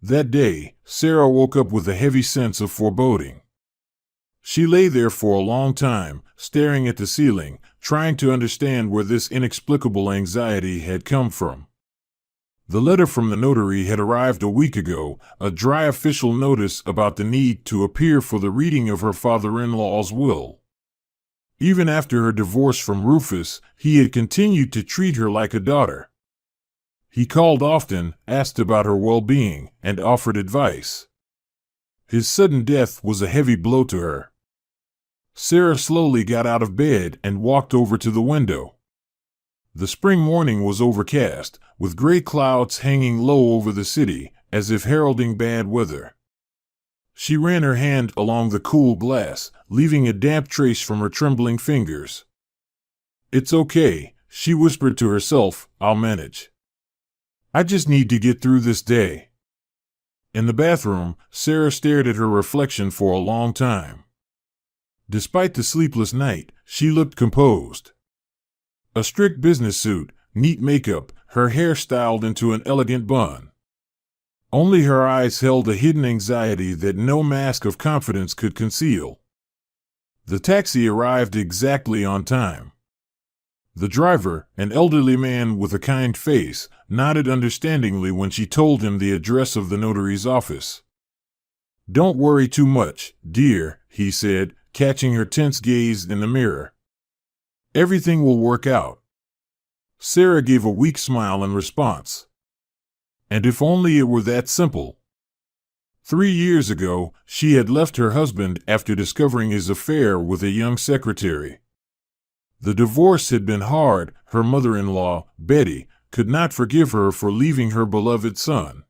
That day, Sarah woke up with a heavy sense of foreboding. She lay there for a long time, staring at the ceiling, trying to understand where this inexplicable anxiety had come from. The letter from the notary had arrived a week ago, a dry official notice about the need to appear for the reading of her father-in-law's will. Even after her divorce from Rufus, he had continued to treat her like a daughter. He called often, asked about her well-being, and offered advice. His sudden death was a heavy blow to her. Sarah slowly got out of bed and walked over to the window. The spring morning was overcast, with gray clouds hanging low over the city, as if heralding bad weather. She ran her hand along the cool glass, leaving a damp trace from her trembling fingers. "It's okay," she whispered to herself, "I'll manage. I just need to get through this day." In the bathroom, Sarah stared at her reflection for a long time. Despite the sleepless night, she looked composed. A strict business suit, neat makeup, her hair styled into an elegant bun. Only her eyes held a hidden anxiety that no mask of confidence could conceal. The taxi arrived exactly on time. The driver, an elderly man with a kind face, nodded understandingly when she told him the address of the notary's office. "Don't worry too much, dear," he said, catching her tense gaze in the mirror. "Everything will work out." Sarah gave a weak smile in response. And if only it were that simple. 3 years ago, she had left her husband after discovering his affair with a young secretary. The divorce had been hard. Her mother-in-law, Betty, could not forgive her for leaving her beloved son.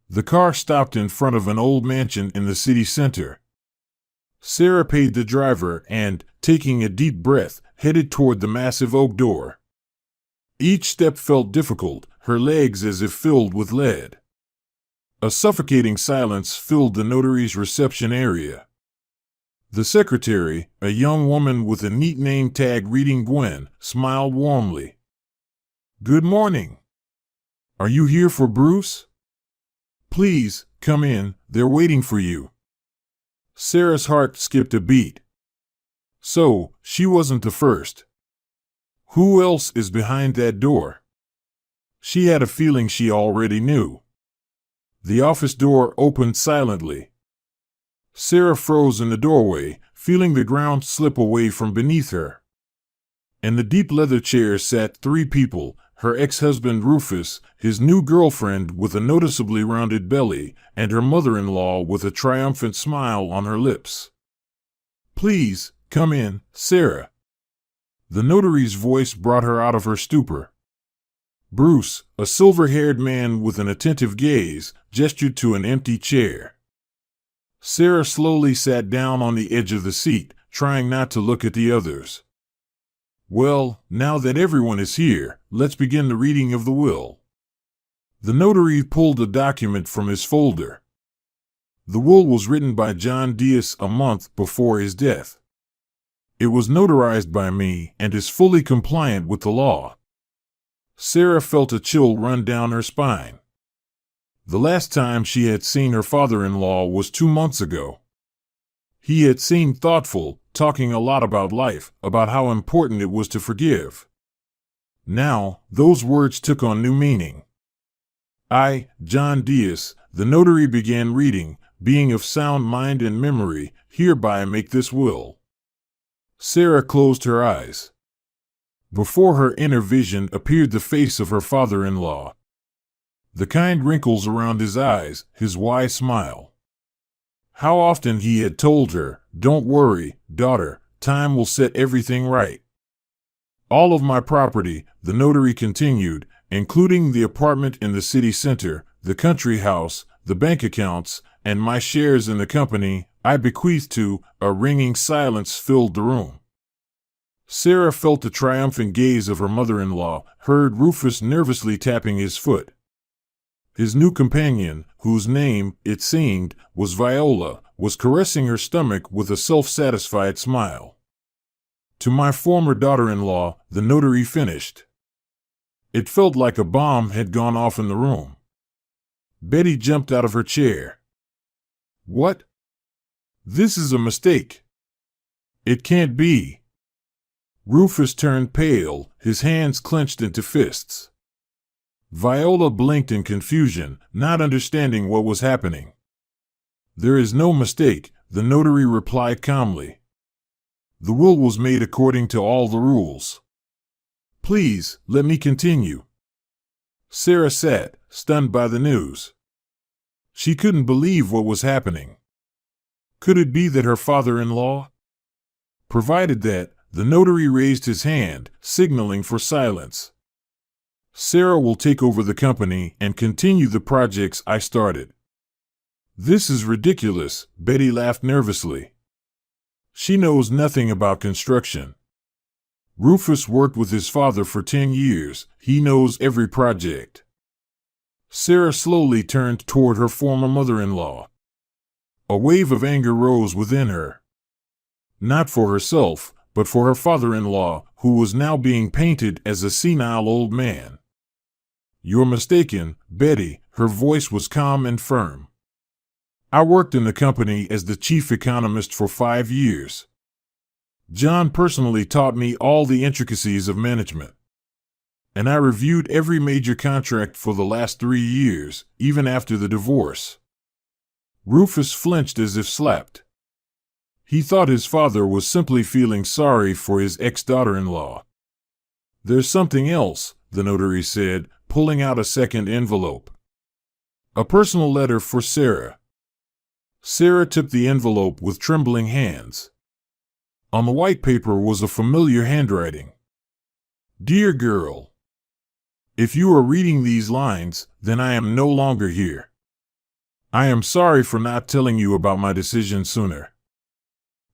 The car stopped in front of an old mansion in the city center. Sarah paid the driver and, taking a deep breath, headed toward the massive oak door. Each step felt difficult, her legs as if filled with lead. A suffocating silence filled the notary's reception area. The secretary, a young woman with a neat name tag reading Gwen, smiled warmly. "Good morning. Are you here for Bruce? Please, come in, they're waiting for you." Sarah's heart skipped a beat. So, she wasn't the first. Who else is behind that door? She had a feeling she already knew. The office door opened silently. Sarah froze in the doorway, feeling the ground slip away from beneath her. In the deep leather chair sat 3 people, her ex-husband Rufus, his new girlfriend with a noticeably rounded belly, and her mother-in-law with a triumphant smile on her lips. "Please, come in, Sarah." The notary's voice brought her out of her stupor. Bruce, a silver-haired man with an attentive gaze, gestured to an empty chair. Sarah slowly sat down on the edge of the seat, trying not to look at the others. "Well, now that everyone is here, let's begin the reading of the will." The notary pulled a document from his folder. The will was written by John Diaz a month before his death. It was notarized by me and is fully compliant with the law. Sarah felt a chill run down her spine. The last time she had seen her father-in-law was 2 months ago. He had seemed thoughtful, talking a lot about life, about how important it was to forgive. Now, those words took on new meaning. "I, John Diaz, the notary began reading, being of sound mind and memory, hereby make this will." Sarah closed her eyes. Before her inner vision appeared the face of her father-in-law. The kind wrinkles around his eyes, his wise smile. How often he had told her, "Don't worry, daughter, time will set everything right." "All of my property," the notary continued, "including the apartment in the city center, the country house, the bank accounts, and my shares in the company, I bequeath to." A ringing silence filled the room. Sarah felt the triumphant gaze of her mother-in-law, heard Rufus nervously tapping his foot. His new companion, whose name, it seemed, was Viola, was caressing her stomach with a self-satisfied smile. "To my former daughter-in-law," the notary finished. It felt like a bomb had gone off in the room. Betty jumped out of her chair. What? This is a mistake. It can't be. Rufus turned pale, his hands clenched into fists. Viola blinked in confusion, not understanding what was happening. There is no mistake, the notary replied calmly. The will was made according to all the rules. Please, let me continue. Sarah sat, stunned by the news. She couldn't believe what was happening. Could it be that her father-in-law? Provided that, the notary raised his hand, signaling for silence. Sarah will take over the company and continue the projects I started. This is ridiculous, Betty laughed nervously. She knows nothing about construction. Rufus worked with his father for 10 years, he knows every project. Sarah slowly turned toward her former mother-in-law. A wave of anger rose within her. Not for herself, but for her father-in-law, who was now being painted as a senile old man. You're mistaken, Betty, her voice was calm and firm. I worked in the company as the chief economist for 5 years. John personally taught me all the intricacies of management. And I reviewed every major contract for the last 3 years, even after the divorce. Rufus flinched as if slapped. He thought his father was simply feeling sorry for his ex-daughter-in-law. There's something else, the notary said, pulling out a second envelope. A personal letter for Sarah. Sarah tipped the envelope with trembling hands. On the white paper was a familiar handwriting. Dear girl, if you are reading these lines, then I am no longer here. I am sorry for not telling you about my decision sooner.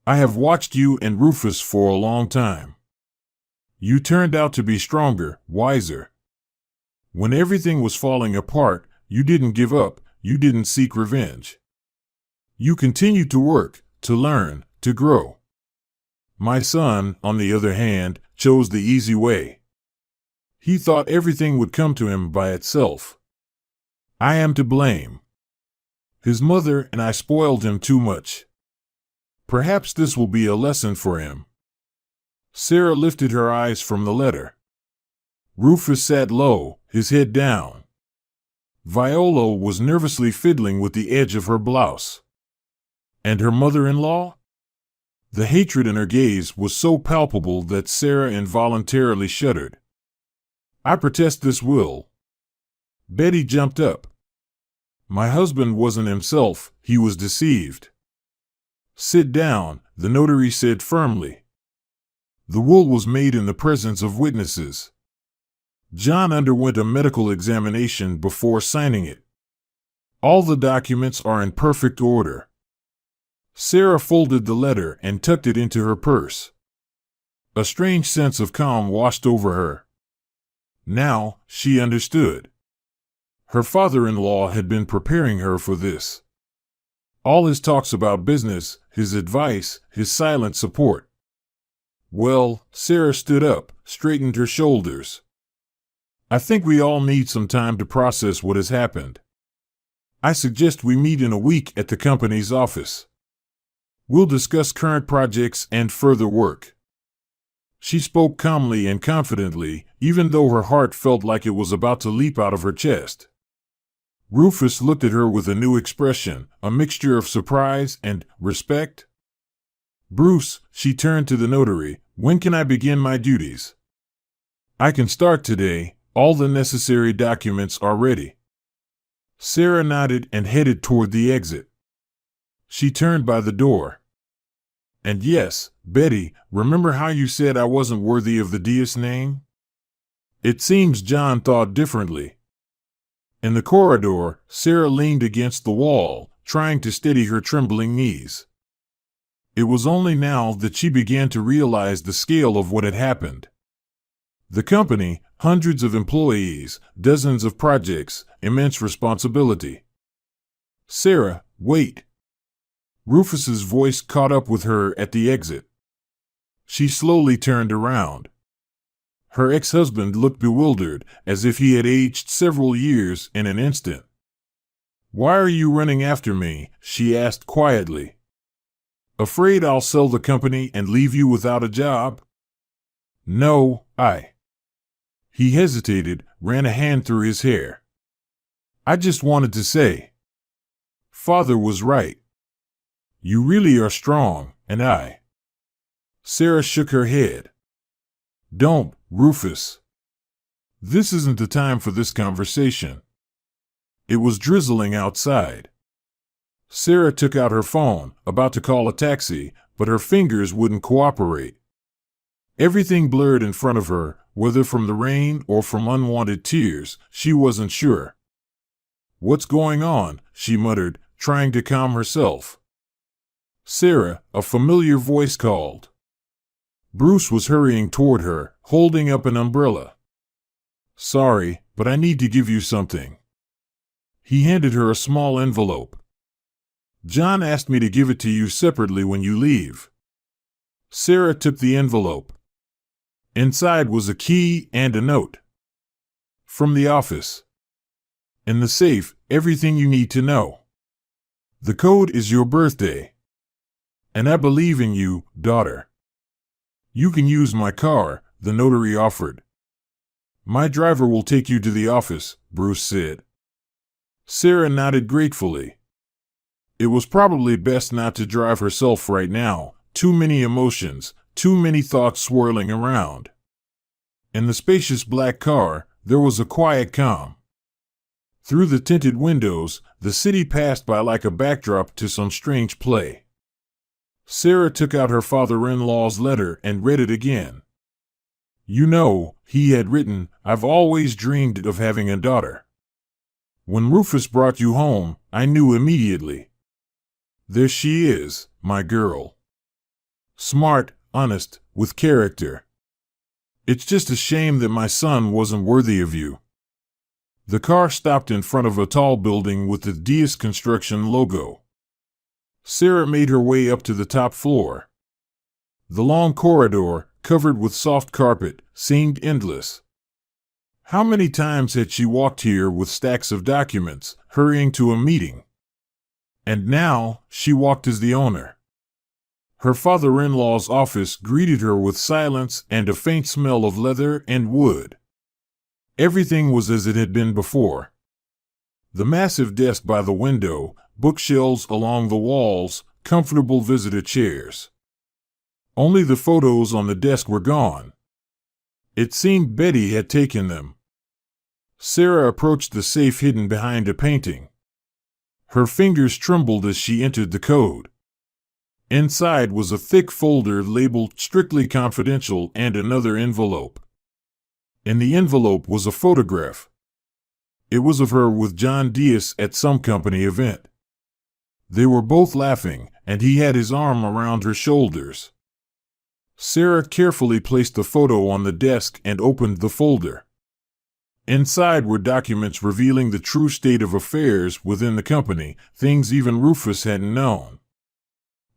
I have watched you and Rufus for a long time. You turned out to be stronger, wiser. When everything was falling apart, you didn't give up, you didn't seek revenge. You continued to work, to learn, to grow. My son, on the other hand, chose the easy way. He thought everything would come to him by itself. I am to blame. His mother and I spoiled him too much. Perhaps this will be a lesson for him. Sarah lifted her eyes from the letter. Rufus sat low, his head down. Viola was nervously fiddling with the edge of her blouse. And her mother-in-law? The hatred in her gaze was so palpable that Sarah involuntarily shuddered. I protest this will. Betty jumped up. My husband wasn't himself, he was deceived. Sit down, the notary said firmly. The will was made in the presence of witnesses. John underwent a medical examination before signing it. All the documents are in perfect order. Sarah folded the letter and tucked it into her purse. A strange sense of calm washed over her. Now, she understood. Her father-in-law had been preparing her for this. All his talks about business, his advice, his silent support. Well, Sarah stood up, straightened her shoulders. I think we all need some time to process what has happened. I suggest we meet in a week at the company's office. We'll discuss current projects and further work. She spoke calmly and confidently, even though her heart felt like it was about to leap out of her chest. Rufus looked at her with a new expression, a mixture of surprise and respect. Bruce, she turned to the notary, when can I begin my duties? I can start today, all the necessary documents are ready. Sarah nodded and headed toward the exit. She turned by the door. And yes, Betty, remember how you said I wasn't worthy of the Diaz name? It seems John thought differently. In the corridor, Sarah leaned against the wall, trying to steady her trembling knees. It was only now that she began to realize the scale of what had happened. The company, hundreds of employees, dozens of projects, immense responsibility. Sarah, wait. Rufus's voice caught up with her at the exit. She slowly turned around. Her ex-husband looked bewildered, as if he had aged several years in an instant. Why are you running after me? She asked quietly. Afraid I'll sell the company and leave you without a job? No, He hesitated, ran a hand through his hair. I just wanted to say. Father was right. You really are strong, and Sarah shook her head. Don't, Rufus. This isn't the time for this conversation. It was drizzling outside. Sarah took out her phone, about to call a taxi, but her fingers wouldn't cooperate. Everything blurred in front of her, whether from the rain or from unwanted tears, she wasn't sure. What's going on? She muttered, trying to calm herself. Sarah, a familiar voice called. Bruce was hurrying toward her, holding up an umbrella. Sorry, but I need to give you something. He handed her a small envelope. John asked me to give it to you separately when you leave. Sarah took the envelope. Inside was a key and a note. From the office. In the safe, everything you need to know. The code is your birthday. And I believe in you, daughter. You can use my car, the notary offered. My driver will take you to the office, Bruce said. Sarah nodded gratefully. It was probably best not to drive herself right now, too many emotions, too many thoughts swirling around. In the spacious black car, there was a quiet calm. Through the tinted windows, the city passed by like a backdrop to some strange play. Sarah took out her father-in-law's letter and read it again. You know, he had written, I've always dreamed of having a daughter. When Rufus brought you home, I knew immediately. There she is, my girl. Smart, honest, with character. It's just a shame that my son wasn't worthy of you. The car stopped in front of a tall building with the DS Construction logo. Sarah made her way up to the top floor. The long corridor, covered with soft carpet, seemed endless. How many times had she walked here with stacks of documents, hurrying to a meeting? And now, she walked as the owner. Her father-in-law's office greeted her with silence and a faint smell of leather and wood. Everything was as it had been before. The massive desk by the window, bookshelves along the walls, comfortable visitor chairs. Only the photos on the desk were gone. It seemed Betty had taken them. Sarah approached the safe hidden behind a painting. Her fingers trembled as she entered the code. Inside was a thick folder labeled Strictly Confidential and another envelope. In the envelope was a photograph. It was of her with John Diaz at some company event. They were both laughing, and he had his arm around her shoulders. Sarah carefully placed the photo on the desk and opened the folder. Inside were documents revealing the true state of affairs within the company, things even Rufus hadn't known.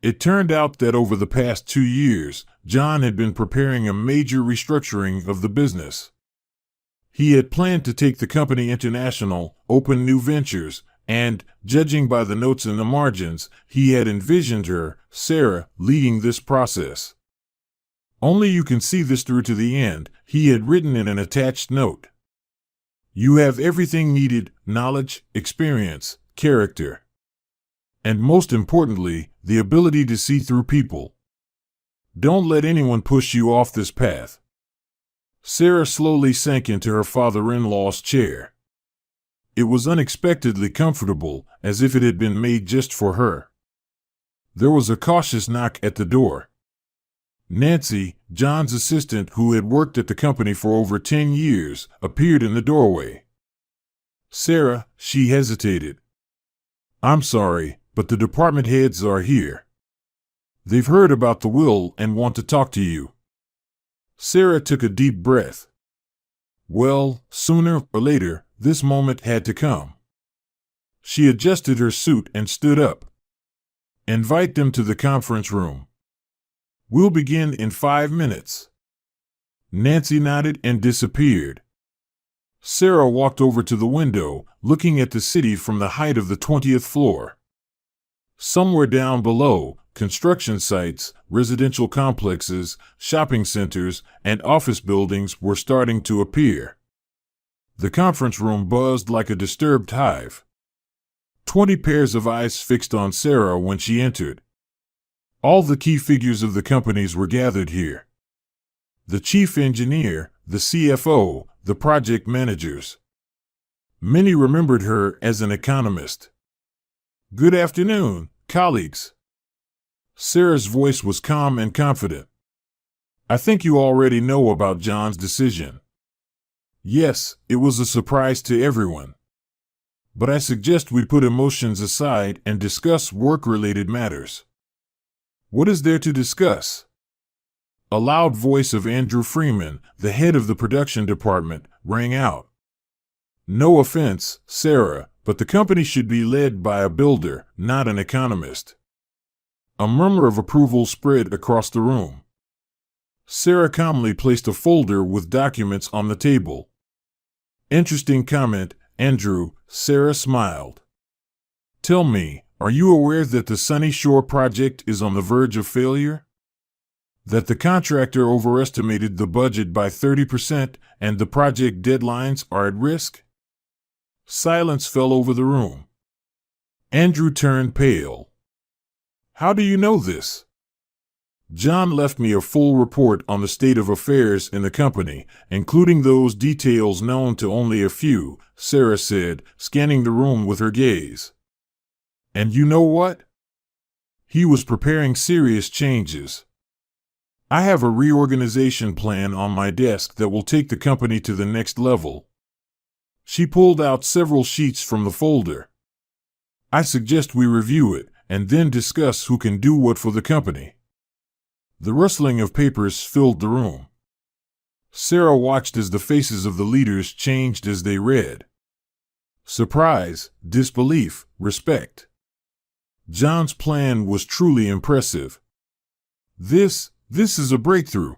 It turned out that over the past 2 years, John had been preparing a major restructuring of the business. He had planned to take the company international, open new ventures, and, judging by the notes in the margins, he had envisioned her, Sarah, leading this process. Only you can see this through to the end, he had written in an attached note. You have everything needed, knowledge, experience, character. And most importantly, the ability to see through people. Don't let anyone push you off this path. Sarah slowly sank into her father-in-law's chair. It was unexpectedly comfortable, as if it had been made just for her. There was a cautious knock at the door. Nancy, John's assistant who had worked at the company for over 10 years, appeared in the doorway. Sarah, she hesitated. I'm sorry, but the department heads are here. They've heard about the will and want to talk to you. Sarah took a deep breath. Well, sooner or later, this moment had to come. She adjusted her suit and stood up. Invite them to the conference room. We'll begin in 5 minutes. Nancy nodded and disappeared. Sarah walked over to the window, looking at the city from the height of the 20th floor. Somewhere down below, construction sites, residential complexes, shopping centers, and office buildings were starting to appear. The conference room buzzed like a disturbed hive. 20 pairs of eyes fixed on Sarah when she entered. All the key figures of the companies were gathered here. The chief engineer, the CFO, the project managers. Many remembered her as an economist. "Good afternoon, colleagues." Sarah's voice was calm and confident. "I think you already know about John's decision." Yes, it was a surprise to everyone. But I suggest we put emotions aside and discuss work-related matters. What is there to discuss? A loud voice of Andrew Freeman, the head of the production department, rang out. "No offense, Sarah, but the company should be led by a builder, not an economist." A murmur of approval spread across the room. Sarah calmly placed a folder with documents on the table. "Interesting comment, Andrew," Sarah smiled. "Tell me, are you aware that the Sunny Shore project is on the verge of failure? That the contractor overestimated the budget by 30% and the project deadlines are at risk?" Silence fell over the room. Andrew turned pale. "How do you know this?" "John left me a full report on the state of affairs in the company, including those details known to only a few," Sarah said, scanning the room with her gaze. "And you know what? He was preparing serious changes. I have a reorganization plan on my desk that will take the company to the next level." She pulled out several sheets from the folder. "I suggest we review it and then discuss who can do what for the company." The rustling of papers filled the room. Sarah watched as the faces of the leaders changed as they read. Surprise, disbelief, respect. John's plan was truly impressive. This is a breakthrough,"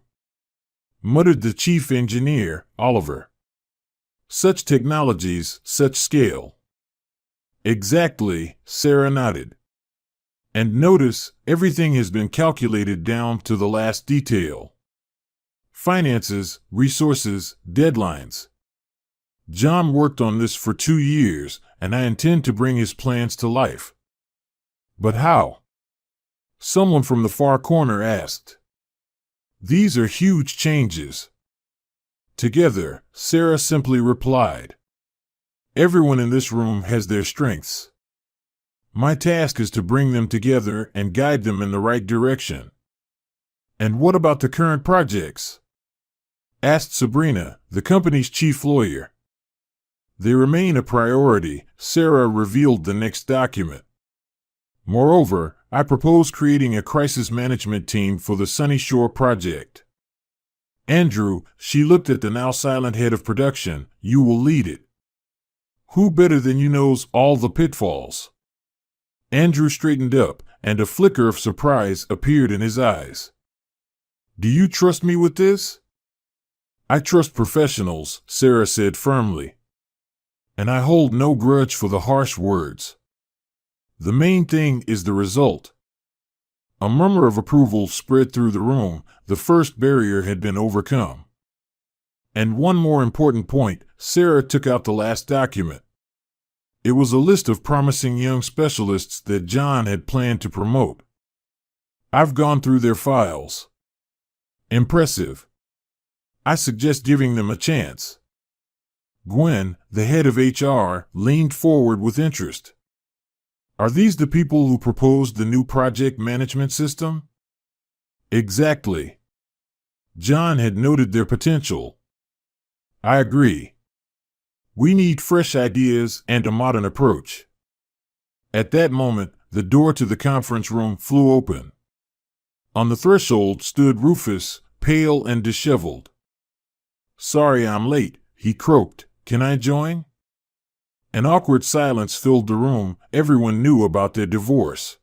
muttered the chief engineer, Oliver. "Such technologies, such scale." "Exactly," Sarah nodded. "And notice, everything has been calculated down to the last detail. Finances, resources, deadlines. John worked on this for 2 years, and I intend to bring his plans to life." "But how?" someone from the far corner asked. "These are huge changes." "Together," Sarah simply replied. "Everyone in this room has their strengths. My task is to bring them together and guide them in the right direction." "And what about the current projects?" asked Sabrina, the company's chief lawyer. "They remain a priority," Sarah revealed the next document. "Moreover, I propose creating a crisis management team for the Sunny Shore project. Andrew," she looked at the now silent head of production, "you will lead it. Who better than you knows all the pitfalls?" Andrew straightened up, and a flicker of surprise appeared in his eyes. "Do you trust me with this?" "I trust professionals," Sarah said firmly. "And I hold no grudge for the harsh words. The main thing is the result." A murmur of approval spread through the room. The first barrier had been overcome. And one more important point, Sarah took out the last document. It was a list of promising young specialists that John had planned to promote. "I've gone through their files. Impressive. I suggest giving them a chance." Gwen, the head of HR, leaned forward with interest. "Are these the people who proposed the new project management system?" "Exactly. John had noted their potential." "I agree. We need fresh ideas and a modern approach." At that moment, the door to the conference room flew open. On the threshold stood Rufus, pale and disheveled. "Sorry I'm late," he croaked. "Can I join?" An awkward silence filled the room. Everyone knew about their divorce.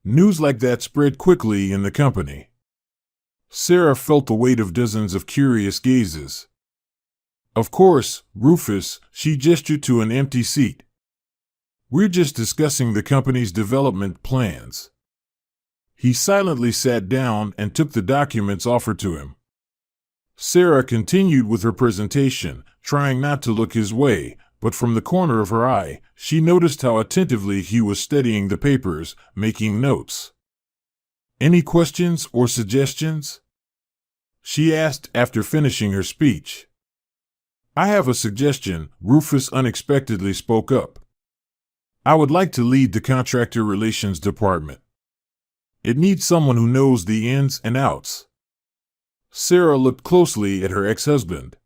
News like that spread quickly in the company. Sarah felt the weight of dozens of curious gazes. Of course, Rufus, she gestured to an empty seat. We're just discussing the company's development plans. He silently sat down and took the documents offered to him. Sarah continued with her presentation, trying not to look his way, but from the corner of her eye, she noticed how attentively he was studying the papers, making notes. Any questions or suggestions? She asked after finishing her speech. I have a suggestion, Rufus unexpectedly spoke up. I would like to lead the contractor relations department. It needs someone who knows the ins and outs. Sarah looked closely at her ex-husband.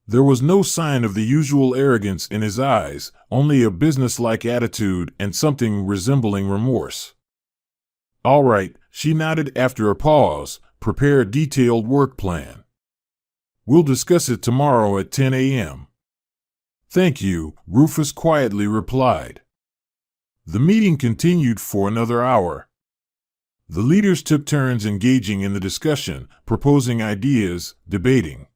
There was no sign of the usual arrogance in his eyes, only a businesslike attitude and something resembling remorse. All right, she nodded after a pause. Prepare a detailed work plan. We'll discuss it tomorrow at 10 a.m. Thank you, Rufus quietly replied. The meeting continued for another hour. The leaders took turns engaging in the discussion, proposing ideas, debating.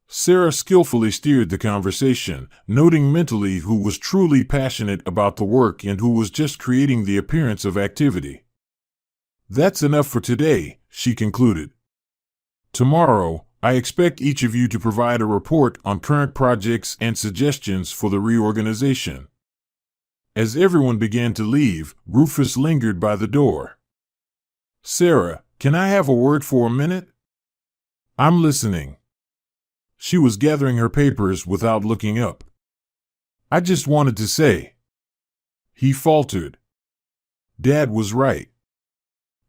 Sarah skillfully steered the conversation, noting mentally who was truly passionate about the work and who was just creating the appearance of activity. That's enough for today, she concluded. Tomorrow, I expect each of you to provide a report on current projects and suggestions for the reorganization. As everyone began to leave, Rufus lingered by the door. Sarah, can I have a word for a minute? I'm listening. She was gathering her papers without looking up. I just wanted to say. He faltered. Dad was right.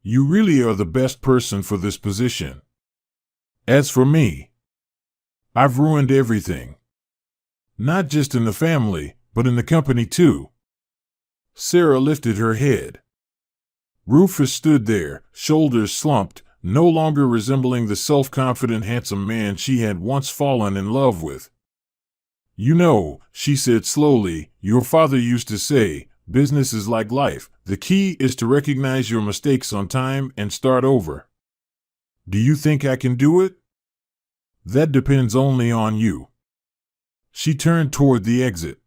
You really are the best person for this position. As for me, I've ruined everything. Not just in the family, but in the company too. Sarah lifted her head. Rufus stood there, shoulders slumped, no longer resembling the self-confident, handsome man she had once fallen in love with. You know, she said slowly, your father used to say, business is like life. The key is to recognize your mistakes on time and start over. Do you think I can do it? That depends only on you. She turned toward the exit.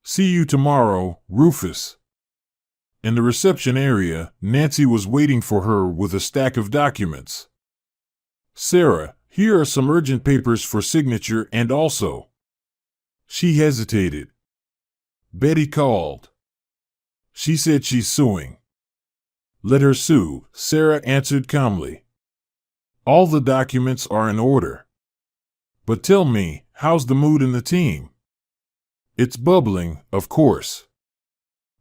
See you tomorrow, Rufus. In the reception area, Nancy was waiting for her with a stack of documents. Sarah, here are some urgent papers for signature and also. She hesitated. Betty called. She said she's suing. Let her sue, Sarah answered calmly. All the documents are in order. But tell me, how's the mood in the team? It's bubbling, of course.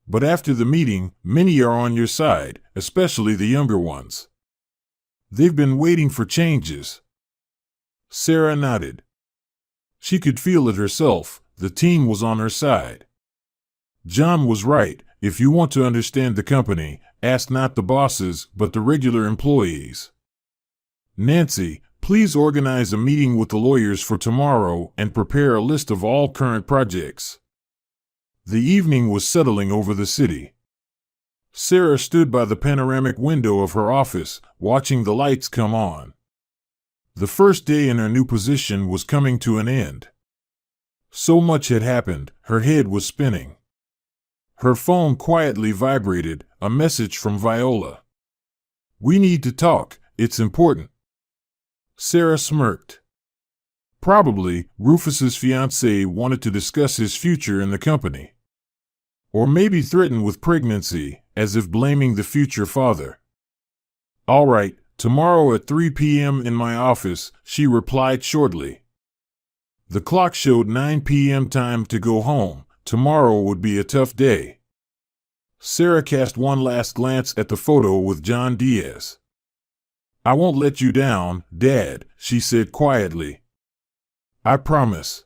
But after the meeting, many are on your side, especially the younger ones. They've been waiting for changes. Sarah nodded. She could feel it herself, the team was on her side. John was right, if you want to understand the company, ask not the bosses, but the regular employees. Nancy, please organize a meeting with the lawyers for tomorrow and prepare a list of all current projects. The evening was settling over the city. Sarah stood by the panoramic window of her office, watching the lights come on. The first day in her new position was coming to an end. So much had happened, her head was spinning. Her phone quietly vibrated, a message from Viola. We need to talk, it's important. Sarah smirked. Probably, Rufus's fiancée wanted to discuss his future in the company. Or maybe threatened with pregnancy, as if blaming the future father. All right, tomorrow at 3 p.m. in my office, she replied shortly. The clock showed 9 p.m. time to go home. Tomorrow would be a tough day. Sarah cast one last glance at the photo with John Diaz. I won't let you down, Dad, she said quietly. I promise.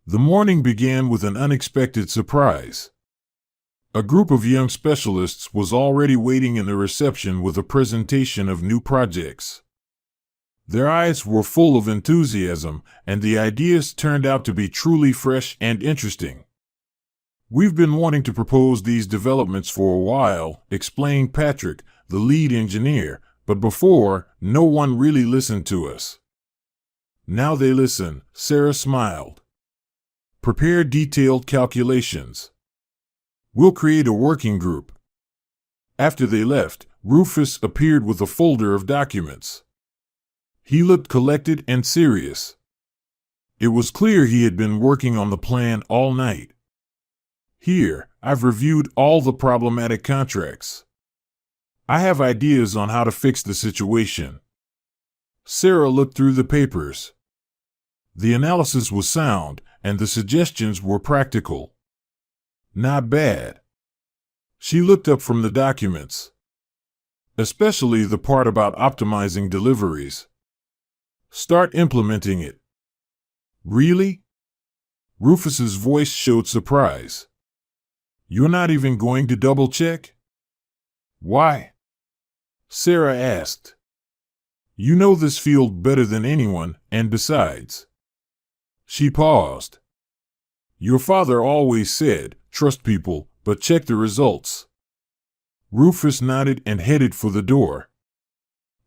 The morning began with an unexpected surprise. A group of young specialists was already waiting in the reception with a presentation of new projects. Their eyes were full of enthusiasm, and the ideas turned out to be truly fresh and interesting. We've been wanting to propose these developments for a while, explained Patrick, the lead engineer, but before, no one really listened to us. Now they listen, Sarah smiled. Prepare detailed calculations. We'll create a working group. After they left, Rufus appeared with a folder of documents. He looked collected and serious. It was clear he had been working on the plan all night. Here, I've reviewed all the problematic contracts. I have ideas on how to fix the situation. Sarah looked through the papers. The analysis was sound, and the suggestions were practical. Not bad. She looked up from the documents, especially the part about optimizing deliveries. Start implementing it. Really? Rufus's voice showed surprise. You're not even going to double-check? Why? Sarah asked. You know this field better than anyone, and besides. She paused. Your father always said, trust people, but check the results. Rufus nodded and headed for the door.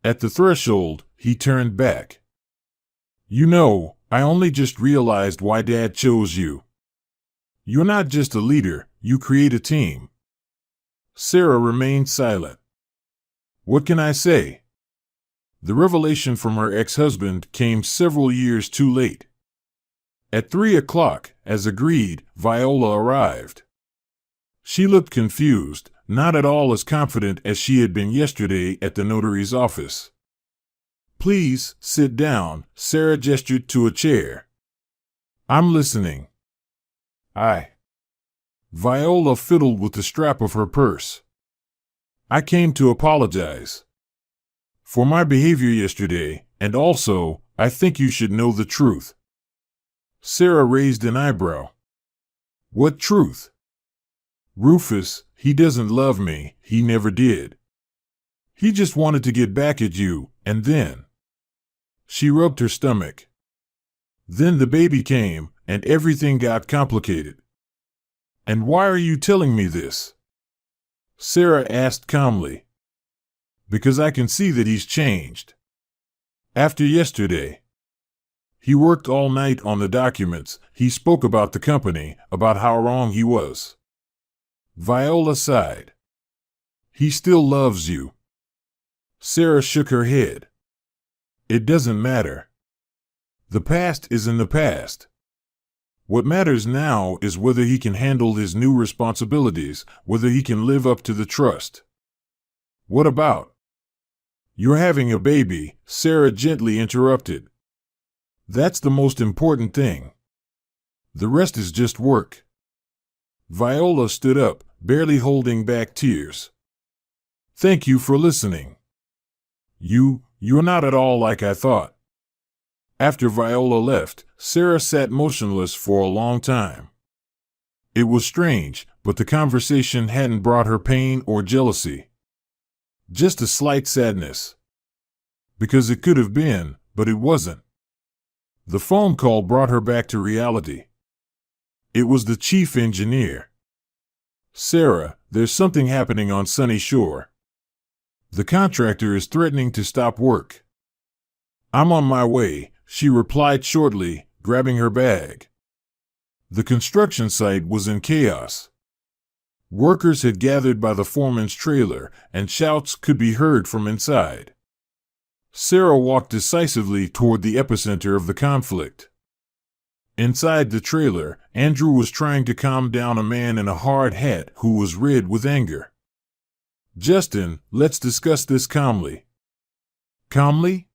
At the threshold, he turned back. You know, I only just realized why Dad chose you. You're not just a leader, you create a team. Sarah remained silent. What can I say? The revelation from her ex-husband came several years too late. At 3 o'clock, as agreed, Viola arrived. She looked confused, not at all as confident as she had been yesterday at the notary's office. Please, sit down, Sarah gestured to a chair. I'm listening. Viola fiddled with the strap of her purse. I came to apologize for my behavior yesterday, and also, I think you should know the truth. Sarah raised an eyebrow. What truth? Rufus, he doesn't love me, he never did. He just wanted to get back at you, and then. She rubbed her stomach. Then the baby came, and everything got complicated. And why are you telling me this? Sarah asked calmly. Because I can see that he's changed. After yesterday. He worked all night on the documents, he spoke about the company, about how wrong he was. Viola sighed. He still loves you. Sarah shook her head. It doesn't matter. The past is in the past. What matters now is whether he can handle his new responsibilities, whether he can live up to the trust. What about? You're having a baby, Sarah gently interrupted. That's the most important thing. The rest is just work. Viola stood up, barely holding back tears. Thank you for listening. You're not at all like I thought. After Viola left, Sarah sat motionless for a long time. It was strange, but the conversation hadn't brought her pain or jealousy. Just a slight sadness. Because it could have been, but it wasn't. The phone call brought her back to reality. It was the chief engineer. Sarah, there's something happening on Sunny Shore. The contractor is threatening to stop work. I'm on my way, she replied shortly, grabbing her bag. The construction site was in chaos. Workers had gathered by the foreman's trailer, and shouts could be heard from inside. Sarah walked decisively toward the epicenter of the conflict. Inside the trailer, Andrew was trying to calm down a man in a hard hat who was red with anger. Justin, let's discuss this calmly. Calmly?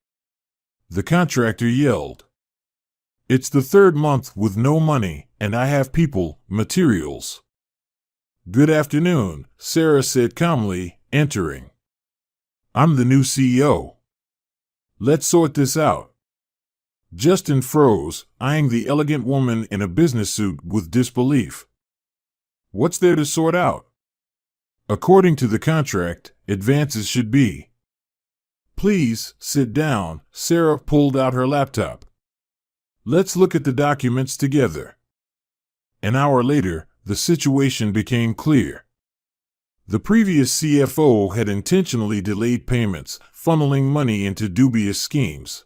The contractor yelled. It's the third month with no money, and I have people, materials. Good afternoon, Sarah said calmly, entering. I'm the new CEO. Let's sort this out. Justin froze, eyeing the elegant woman in a business suit with disbelief. What's there to sort out? According to the contract, advances should be. Please, sit down, Sarah pulled out her laptop. Let's look at the documents together. An hour later, the situation became clear. The previous CFO had intentionally delayed payments, funneling money into dubious schemes.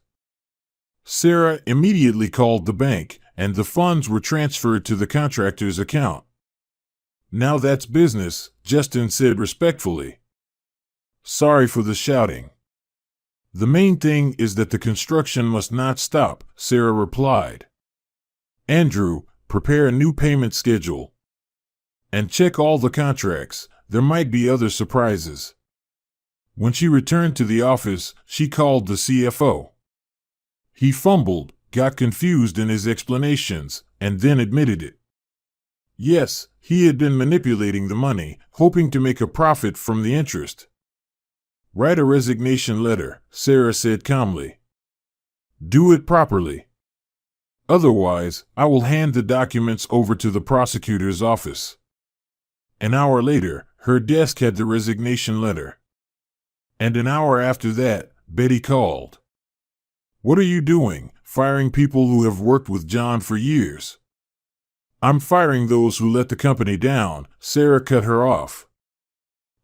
Sarah immediately called the bank, and the funds were transferred to the contractor's account. "Now that's business," Justin said respectfully. "Sorry for the shouting." "The main thing is that the construction must not stop," Sarah replied. "Andrew, prepare a new payment schedule. And check all the contracts. There might be other surprises." When she returned to the office, she called the CFO. He fumbled, got confused in his explanations, and then admitted it. Yes, he had been manipulating the money, hoping to make a profit from the interest. "Write a resignation letter," Sarah said calmly. "Do it properly. Otherwise, I will hand the documents over to the prosecutor's office." An hour later, her desk had the resignation letter. And an hour after that, Betty called. "What are you doing, firing people who have worked with John for years?" "I'm firing those who let the company down," Sarah cut her off.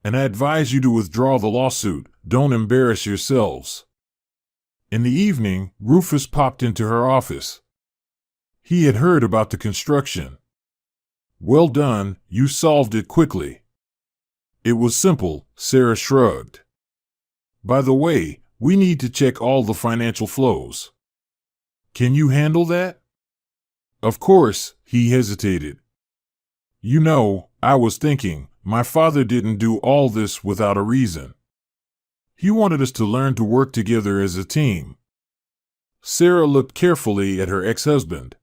"And I advise you to withdraw the lawsuit. Don't embarrass yourselves." In the evening, Rufus popped into her office. He had heard about the construction. "Well done, you solved it quickly." "It was simple," Sarah shrugged. "By the way, we need to check all the financial flows. Can you handle that?" "Of course," he hesitated. "You know, I was thinking, my father didn't do all this without a reason. He wanted us to learn to work together as a team." Sarah looked carefully at her ex-husband.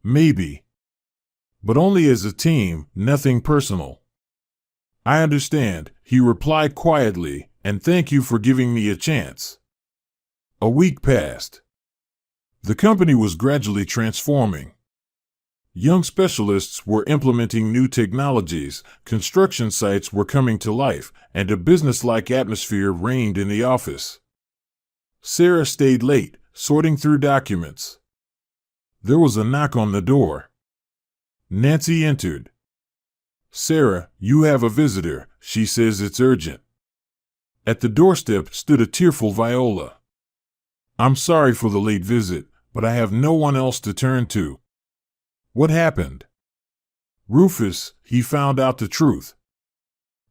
"Maybe. But only as a team, nothing personal." "I understand," he replied quietly, "and thank you for giving me a chance." A week passed. The company was gradually transforming. Young specialists were implementing new technologies, construction sites were coming to life, and a business-like atmosphere reigned in the office. Sarah stayed late, sorting through documents. There was a knock on the door. Nancy entered. "Sarah, you have a visitor. She says it's urgent." At the doorstep stood a tearful Viola. "I'm sorry for the late visit, but I have no one else to turn to." "What happened?" "Rufus, he found out the truth.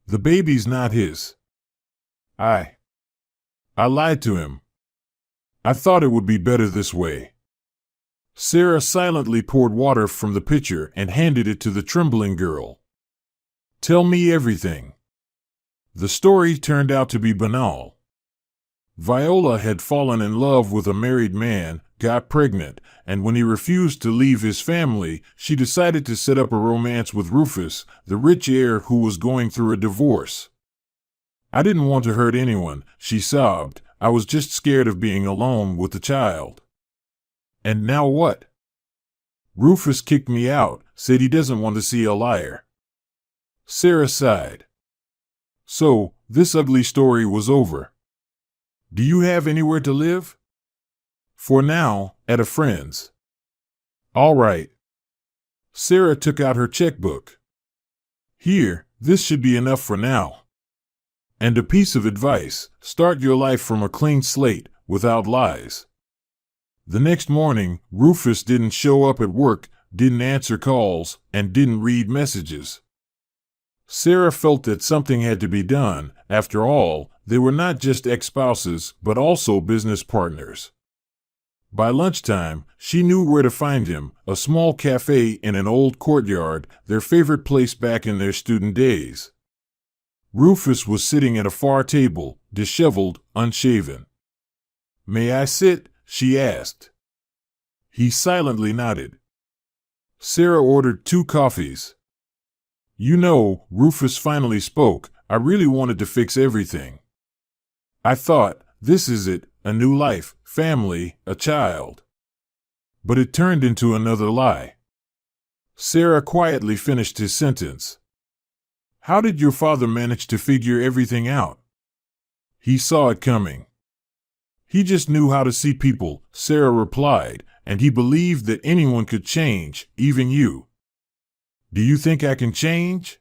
The baby's not his. I lied to him. I thought it would be better this way." Sarah silently poured water from the pitcher and handed it to the trembling girl. "Tell me everything." The story turned out to be banal. Viola had fallen in love with a married man, got pregnant, and when he refused to leave his family, she decided to set up a romance with Rufus, the rich heir who was going through a divorce. "I didn't want to hurt anyone," she sobbed. "I was just scared of being alone with the child." "And now what?" "Rufus kicked me out, said he doesn't want to see a liar." Sarah sighed. "So, this ugly story was over. Do you have anywhere to live?" "For now, at a friend's." "All right." Sarah took out her checkbook. "Here, this should be enough for now. And a piece of advice, start your life from a clean slate, without lies." The next morning, Rufus didn't show up at work, didn't answer calls, and didn't read messages. Sarah felt that something had to be done. After all, they were not just ex-spouses, but also business partners. By lunchtime, she knew where to find him, a small cafe in an old courtyard, their favorite place back in their student days. Rufus was sitting at a far table, disheveled, unshaven. "May I sit?" she asked. He silently nodded. Sarah ordered 2 coffees. "You know," Rufus finally spoke, "I really wanted to fix everything. I thought, this is it, a new life, family, a child. But it turned into another lie." Sarah quietly finished his sentence. "How did your father manage to figure everything out?" "He saw it coming. He just knew how to see people," Sarah replied, "and he believed that anyone could change, even you." "Do you think I can change?"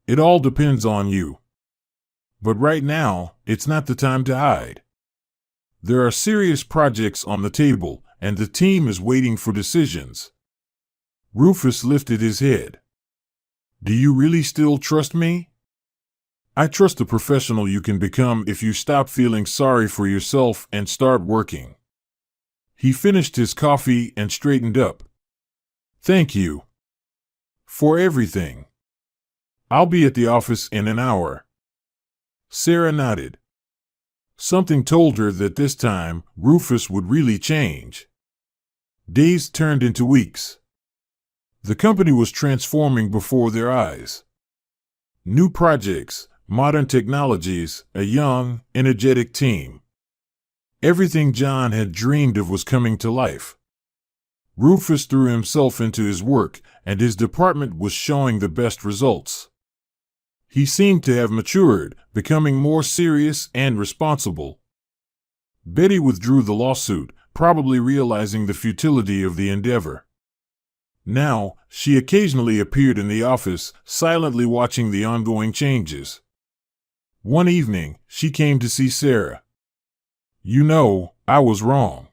"It all depends on you. But right now, it's not the time to hide." There are serious projects on the table, and the team is waiting for decisions. Rufus lifted his head. Do you really still trust me? I trust the professional you can become if you stop feeling sorry for yourself and start working. He finished his coffee and straightened up. Thank you for everything. I'll be at the office in an hour. Sarah nodded. Something told her that this time, Rufus would really change. Days turned into weeks. The company was transforming before their eyes. New projects, modern technologies, a young, energetic team. Everything John had dreamed of was coming to life. Rufus threw himself into his work, and his department was showing the best results. He seemed to have matured, becoming more serious and responsible. Betty withdrew the lawsuit, probably realizing the futility of the endeavor. Now, she occasionally appeared in the office, silently watching the ongoing changes. One evening, she came to see Sarah. You know, I was wrong.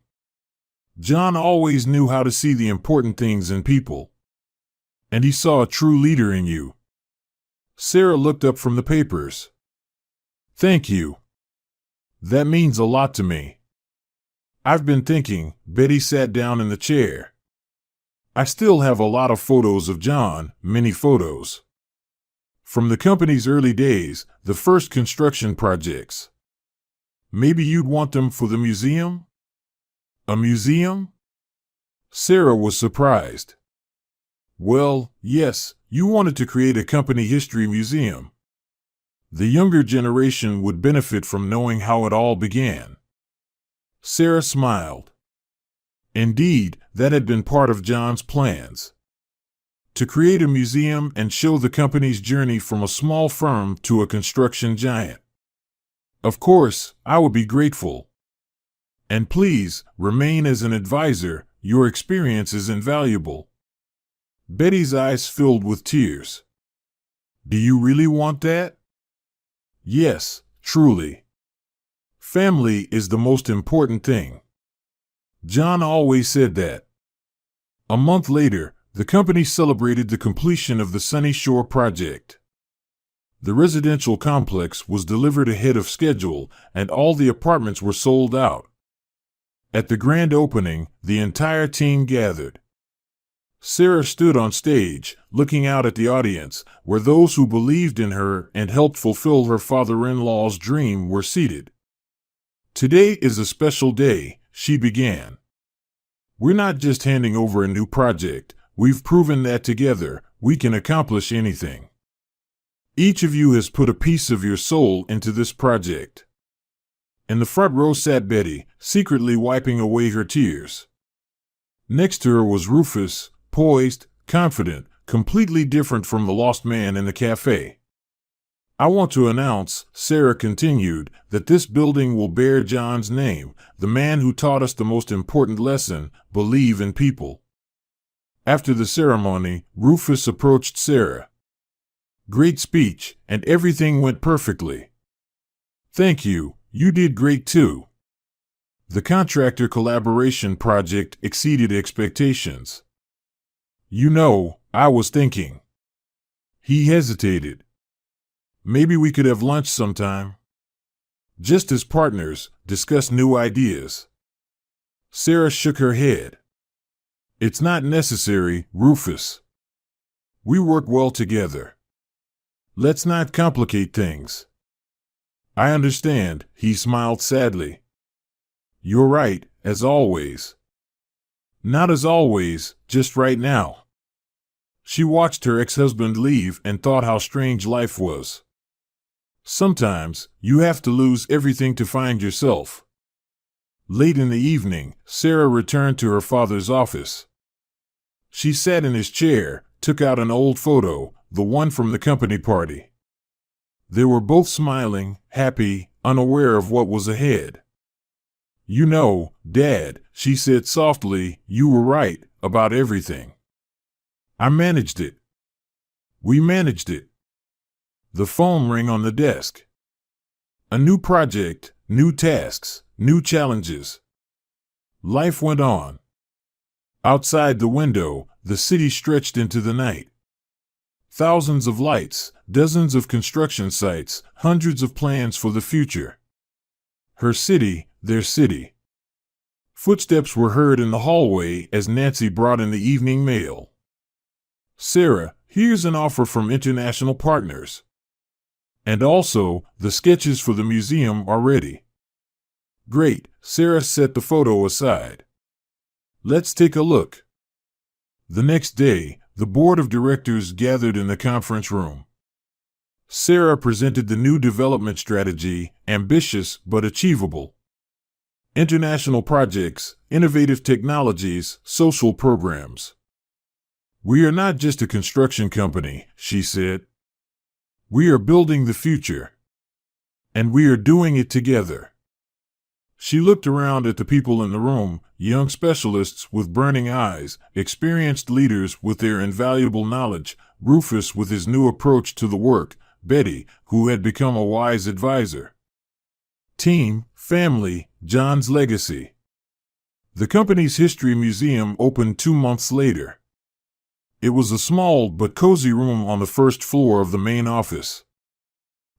John always knew how to see the important things in people. And he saw a true leader in you. Sarah looked up from the papers. Thank you. That means a lot to me. I've been thinking. Betty sat down in the chair. I still have a lot of photos of John, many photos. From the company's early days, the first construction projects. Maybe you'd want them for the museum? A museum? Sarah was surprised. Well, yes, you wanted to create a company history museum. The younger generation would benefit from knowing how it all began. Sarah smiled. Indeed, that had been part of John's plans. To create a museum and show the company's journey from a small firm to a construction giant. Of course, I would be grateful. And please, remain as an advisor. Your experience is invaluable. Betty's eyes filled with tears. Do you really want that? Yes, truly. Family is the most important thing. John always said that. A month later, the company celebrated the completion of the Sunny Shore project. The residential complex was delivered ahead of schedule, and all the apartments were sold out. At the grand opening, the entire team gathered. Sarah stood on stage, looking out at the audience, where those who believed in her and helped fulfill her father-in-law's dream were seated. Today is a special day, she began. We're not just handing over a new project, we've proven that together, we can accomplish anything. Each of you has put a piece of your soul into this project. In the front row sat Betty, secretly wiping away her tears. Next to her was Rufus, poised, confident, completely different from the lost man in the cafe. I want to announce, Sarah continued, that this building will bear John's name, the man who taught us the most important lesson, believe in people. After the ceremony, Rufus approached Sarah. Great speech, and everything went perfectly. Thank you, you did great too. The contractor collaboration project exceeded expectations. You know, I was thinking. He hesitated. Maybe we could have lunch sometime. Just as partners, discuss new ideas. Sarah shook her head. It's not necessary, Rufus. We work well together. Let's not complicate things. I understand, he smiled sadly. You're right, as always. Not as always, just right now. She watched her ex-husband leave and thought how strange life was. Sometimes, you have to lose everything to find yourself. Late in the evening, Sarah returned to her father's office. She sat in his chair, took out an old photo, the one from the company party. They were both smiling, happy, unaware of what was ahead. You know, Dad, she said softly, you were right about everything. I managed it. We managed it. The phone rang on the desk. A new project, new tasks, new challenges. Life went on. Outside the window, the city stretched into the night. Thousands of lights, dozens of construction sites, hundreds of plans for the future. Her city, their city. Footsteps were heard in the hallway as Nancy brought in the evening mail. "Sarah, here's an offer from international partners. And also, the sketches for the museum are ready." "Great," Sarah set the photo aside. "Let's take a look." The next day, the board of directors gathered in the conference room. Sarah presented the new development strategy, ambitious but achievable. International projects, innovative technologies, social programs. "We are not just a construction company," she said. "We are building the future. And we are doing it together." She looked around at the people in the room, young specialists with burning eyes, experienced leaders with their invaluable knowledge, Rufus with his new approach to the work, Betty, who had become a wise advisor. Team, family, John's legacy. The company's history museum opened 2 months later. It was a small but cozy room on the first floor of the main office.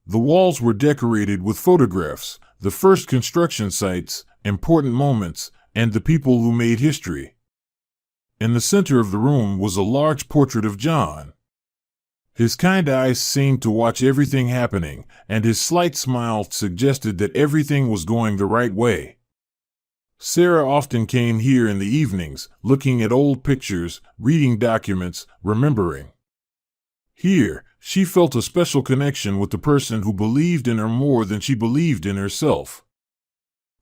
The walls were decorated with photographs, the first construction sites, important moments, and the people who made history. In the center of the room was a large portrait of John. His kind eyes seemed to watch everything happening, and his slight smile suggested that everything was going the right way. Sarah often came here in the evenings, looking at old pictures, reading documents, remembering. Here, she felt a special connection with the person who believed in her more than she believed in herself.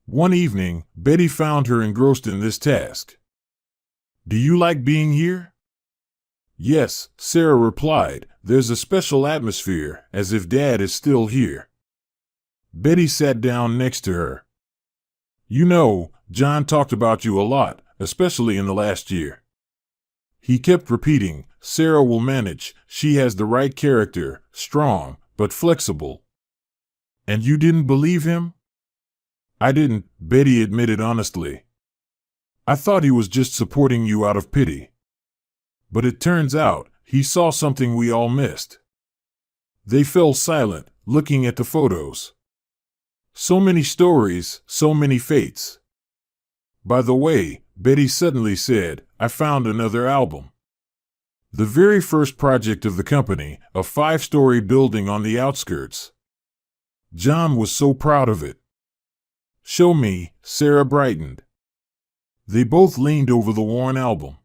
One evening, Betty found her engrossed in this task. "Do you like being here?" "Yes," Sarah replied. "There's a special atmosphere, as if Dad is still here." Betty sat down next to her. "You know, John talked about you a lot, especially in the last year. He kept repeating, 'Sarah will manage, she has the right character, strong, but flexible.' And you didn't believe him?" "I didn't," Betty admitted honestly. "I thought he was just supporting you out of pity. But it turns out, he saw something we all missed." They fell silent, looking at the photos. So many stories, so many fates. "By the way," Betty suddenly said, "I found another album. The very first project of the company, a 5-story building on the outskirts. John was so proud of it." "Show me," Sarah brightened. They both leaned over the worn album.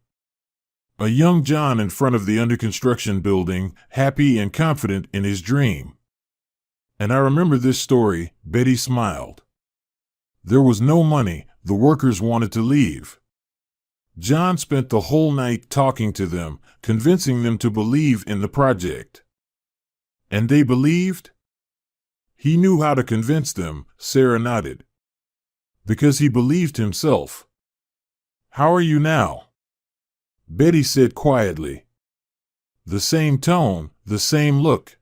A young John in front of the under-construction building, happy and confident in his dream. "And I remember this story," Betty smiled. "There was no money, the workers wanted to leave. John spent the whole night talking to them, convincing them to believe in the project." "And they believed?" "He knew how to convince them," Sarah nodded. "Because he believed himself." "How are you now?" Betty said quietly. The same tone, the same look.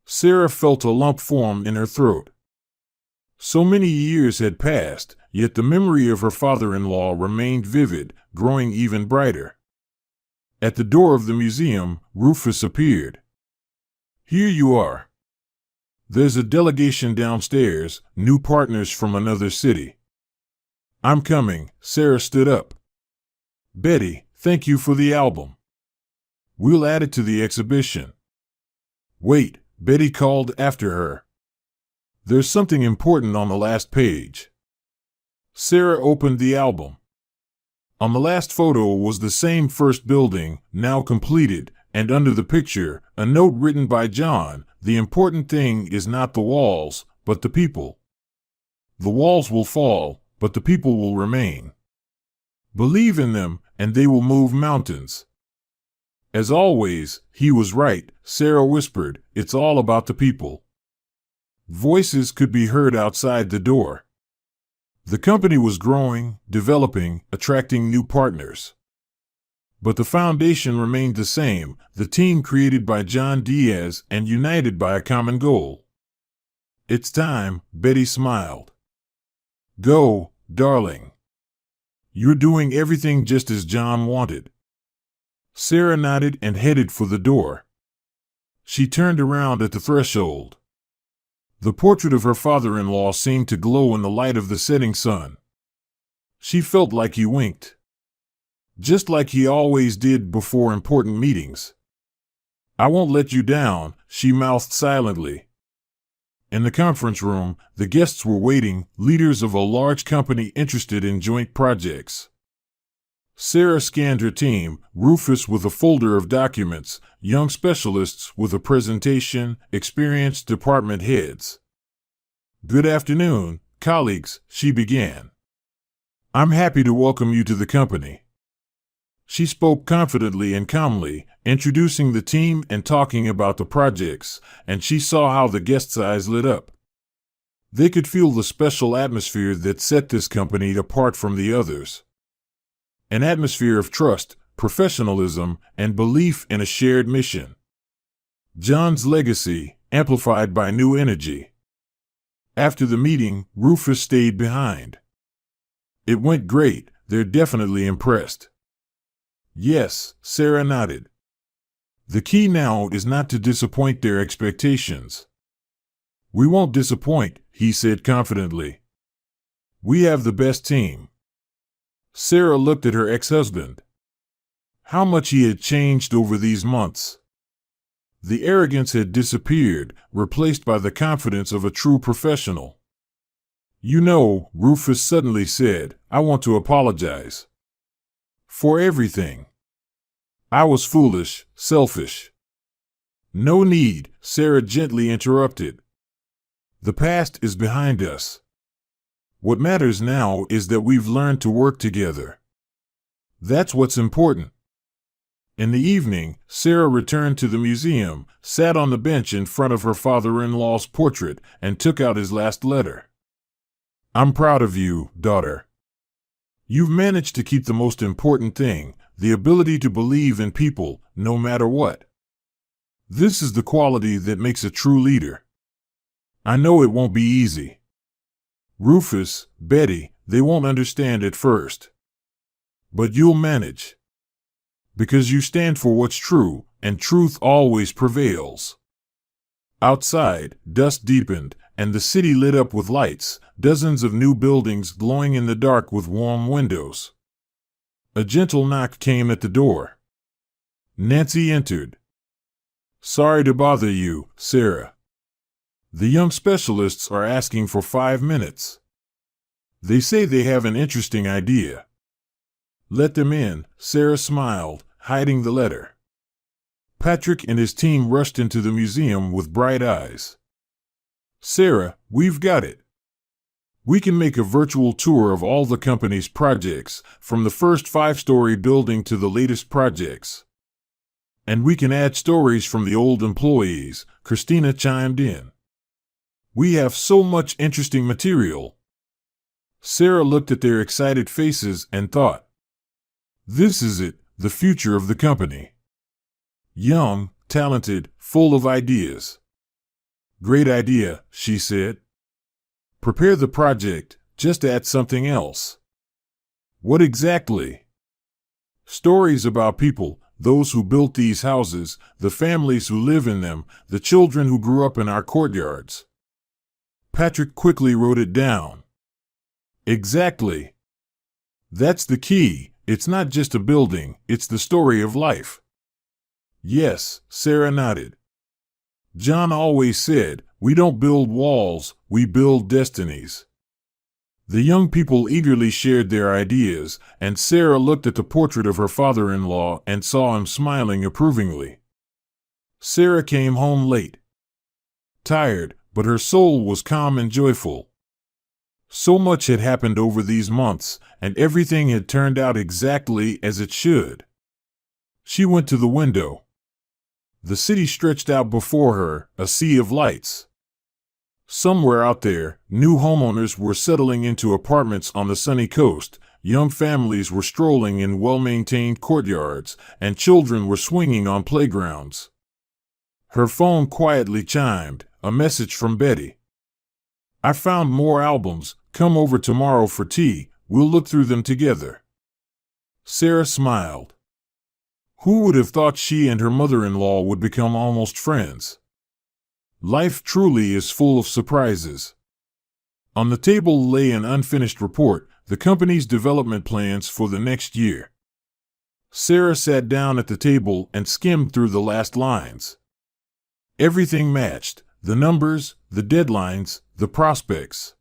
Sarah felt a lump form in her throat. So many years had passed, yet the memory of her father-in-law remained vivid, growing even brighter. At the door of the museum, Rufus appeared. "Here you are. There's a delegation downstairs, new partners from another city." "I'm coming," Sarah stood up. "Betty, thank you for the album. We'll add it to the exhibition." "Wait," Betty called after her. "There's something important on the last page." Sarah opened the album. On the last photo was the same first building, now completed, and under the picture, a note written by John: "The important thing is not the walls, but the people. The walls will fall, but the people will remain. Believe in them, and they will move mountains." As always, he was right, Sarah whispered. "It's all about the people." Voices could be heard outside the door. The company was growing, developing, attracting new partners. But the foundation remained the same, the team created by John Diaz and united by a common goal. It's time, Betty smiled. Go, darling. You're doing everything just as John wanted. Sarah nodded and headed for the door. She turned around at the threshold. The portrait of her father-in-law seemed to glow in the light of the setting sun. She felt like he winked. Just like he always did before important meetings. I won't let you down, she mouthed silently. In the conference room, the guests were waiting, leaders of a large company interested in joint projects. Sarah scanned her team, Rufus with a folder of documents, young specialists with a presentation, experienced department heads. Good afternoon, colleagues, she began. I'm happy to welcome you to the company. She spoke confidently and calmly, introducing the team and talking about the projects, and she saw how the guests' eyes lit up. They could feel the special atmosphere that set this company apart from the others. An atmosphere of trust, professionalism, and belief in a shared mission. John's legacy, amplified by new energy. After the meeting, Rufus stayed behind. It went great, they're definitely impressed. Yes, Sarah nodded. The key now is not to disappoint their expectations. We won't disappoint, he said confidently. We have the best team. Sarah looked at her ex-husband. How much he had changed over these months. The arrogance had disappeared, replaced by the confidence of a true professional. You know, Rufus suddenly said, I want to apologize. For everything. I was foolish, selfish. No need, Sarah gently interrupted. The past is behind us. What matters now is that we've learned to work together. That's what's important. In the evening, Sarah returned to the museum, sat on the bench in front of her father-in-law's portrait, and took out his last letter. I'm proud of you, daughter. You've managed to keep the most important thing, the ability to believe in people, no matter what. This is the quality that makes a true leader. I know it won't be easy. Rufus, Betty, they won't understand at first. But you'll manage. Because you stand for what's true, and truth always prevails. Outside, dusk deepened, and the city lit up with lights, dozens of new buildings glowing in the dark with warm windows. A gentle knock came at the door. Nancy entered. Sorry to bother you, Sarah. The young specialists are asking for 5 minutes. They say they have an interesting idea. Let them in, Sarah smiled, hiding the letter. Patrick and his team rushed into the museum with bright eyes. Sarah, we've got it. We can make a virtual tour of all the company's projects, from the first 5-story building to the latest projects. And we can add stories from the old employees, Christina chimed in. We have so much interesting material. Sarah looked at their excited faces and thought, this is it, the future of the company. Young, talented, full of ideas. Great idea, she said. Prepare the project, just add something else. What exactly? Stories about people, those who built these houses, the families who live in them, the children who grew up in our courtyards. Patrick quickly wrote it down. Exactly. That's the key. It's not just a building, it's the story of life. Yes, Sarah nodded. John always said, we don't build walls, we build destinies. The young people eagerly shared their ideas, and Sarah looked at the portrait of her father-in-law and saw him smiling approvingly. Sarah came home late. Tired, but her soul was calm and joyful. So much had happened over these months, and everything had turned out exactly as it should. She went to the window. The city stretched out before her, a sea of lights. Somewhere out there, new homeowners were settling into apartments on the sunny coast, young families were strolling in well-maintained courtyards, and children were swinging on playgrounds. Her phone quietly chimed, a message from Betty. I found more albums. Come over tomorrow for tea. We'll look through them together. Sarah smiled. Who would have thought she and her mother-in-law would become almost friends? Life truly is full of surprises. On the table lay an unfinished report, the company's development plans for the next year. Sarah sat down at the table and skimmed through the last lines. Everything matched, the numbers, the deadlines, the prospects.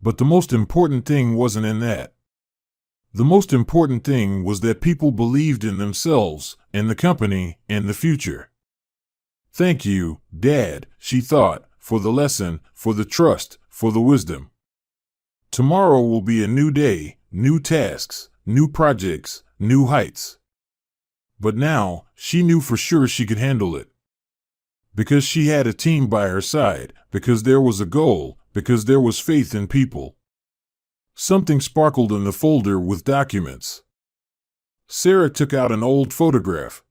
But the most important thing wasn't in that. The most important thing was that people believed in themselves, in the company, and the future. Thank you, Dad, she thought, for the lesson, for the trust, for the wisdom. Tomorrow will be a new day, new tasks, new projects, new heights. But now, she knew for sure she could handle it. Because she had a team by her side, because there was a goal, because there was faith in people. Something sparkled in the folder with documents. Sarah took out an old photograph.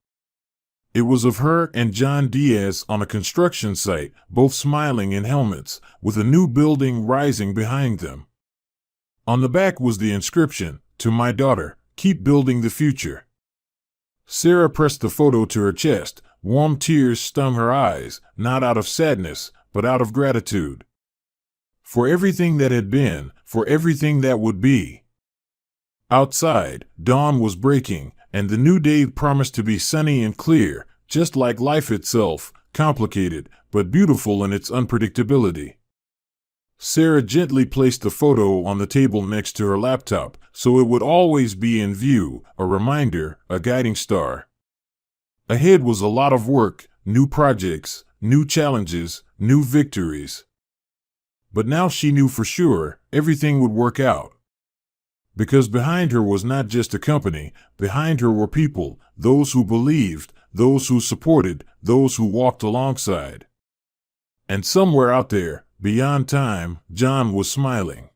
It was of her and John Diaz on a construction site, both smiling in helmets, with a new building rising behind them. On the back was the inscription, "To my daughter, keep building the future." Sarah pressed the photo to her chest. Warm tears stung her eyes, not out of sadness, but out of gratitude. For everything that had been, for everything that would be. Outside, dawn was breaking, and the new day promised to be sunny and clear, just like life itself, complicated, but beautiful in its unpredictability. Sarah gently placed the photo on the table next to her laptop, so it would always be in view, a reminder, a guiding star. Ahead was a lot of work, new projects, new challenges, new victories. But now she knew for sure everything would work out. Because behind her was not just a company, behind her were people, those who believed, those who supported, those who walked alongside. And somewhere out there, beyond time, John was smiling.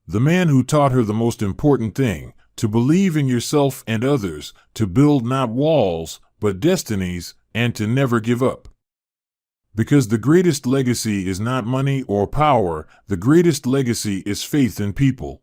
The man who taught her the most important thing, to believe in yourself and others, to build not walls, but destinies, and to never give up. Because the greatest legacy is not money or power, the greatest legacy is faith in people.